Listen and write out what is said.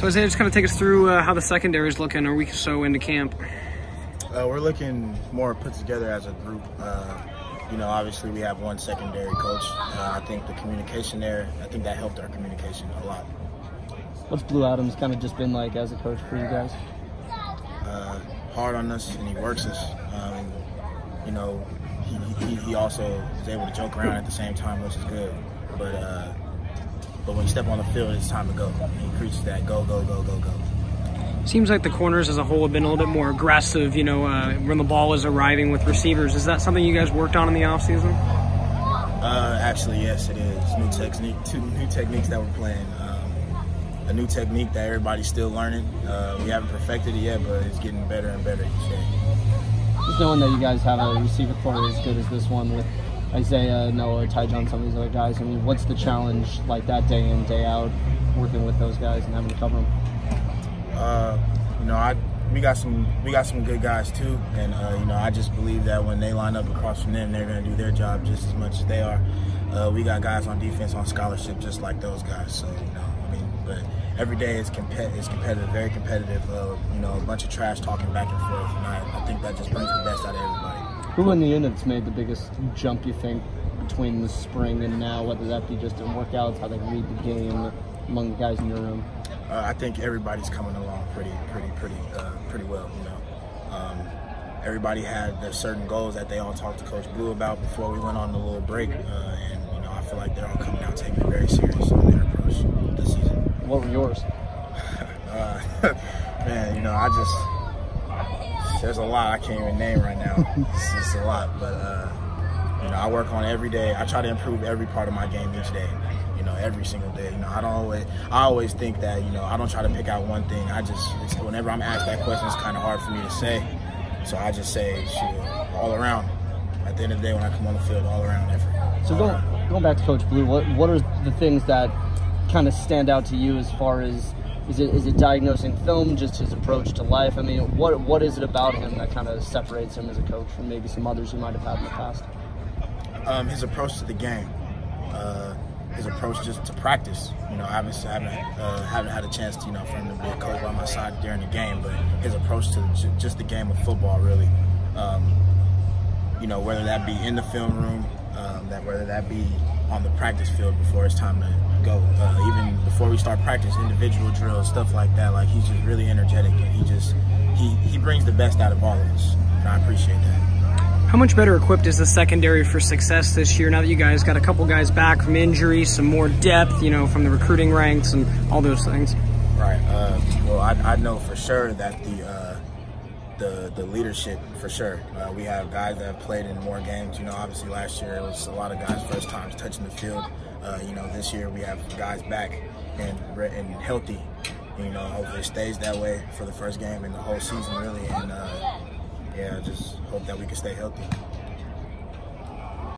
So Isaiah, just kind of take us through how the secondary is looking a week or so into camp. We're looking more put together as a group. You know, obviously we have one secondary coach. I think the communication there, I think that helped our communication a lot. What's Blue Adams kind of just been like as a coach for you guys? Hard on us, and he works us. You know, he also is able to joke around at the same time, which is good. But when you step on the field, it's time to go. He preaches that go, go, go, go, go. Seems like the corners as a whole have been a little bit more aggressive, you know, when the ball is arriving with receivers. Is that something you guys worked on in the offseason? Actually, yes, it is. Two new techniques that we're playing. A new technique that everybody's still learning. We haven't perfected it yet, but it's getting better and better each day. Just knowing that you guys have a receiver corps as good as this one with Isaiah, Noah, Ty John, some of these other guys, I mean, what's the challenge like that day in, day out, working with those guys and having to cover them? You know, we got some good guys too, and you know, I just believe that when they line up across from them, they're going to do their job just as much as they are. We got guys on defense on scholarship just like those guys, so you know, I mean, but every day is competitive, very competitive. You know, a bunch of trash talking back and forth, and I think that just brings the best out of everybody. Who in the unit's made the biggest jump, you think, between the spring and now, whether that be just in workouts, how they read the game among the guys in your room? I think everybody's coming along pretty well. You know, everybody had their certain goals that they all talked to Coach Blue about before we went on the little break, and you know, I feel like they're all coming out taking it very serious in their approach this season. What were yours? Man, you know, there's a lot I can't even name right now. It's just a lot, but you know, I work on every day. I try to improve every part of my game each day. You know, every single day. You know, I always think that, you know, I don't try to pick out one thing. Whenever I'm asked that question, it's kind of hard for me to say. So I just say, shoot, all around. At the end of the day, when I come on the field, all around effort. So going back to Coach Blue, what are the things that kind of stand out to you as far as is it diagnosing film, just his approach to life? I mean, what is it about him that kind of separates him as a coach from maybe some others you might have had in the past? His approach to the game, his approach just to practice. You know, I haven't had a chance to, you know, for him to be a coach by my side during the game, but his approach to just the game of football, really. You know, whether that be in the film room, whether that be on the practice field before it's time to go, even before we start practice, individual drills, stuff like that. Like, he's just really energetic, and he brings the best out of all of us, and I appreciate that. How much better equipped is the secondary for success this year now that you guys got a couple guys back from injury, some more depth, you know, from the recruiting ranks and all those things? Right. Well, I know for sure that the leadership, for sure. We have guys that have played in more games. You know, obviously last year it was a lot of guys first times touching the field. You know, this year we have guys back and healthy. You know, hopefully it stays that way for the first game and the whole season, really. And yeah, I just hope that we can stay healthy.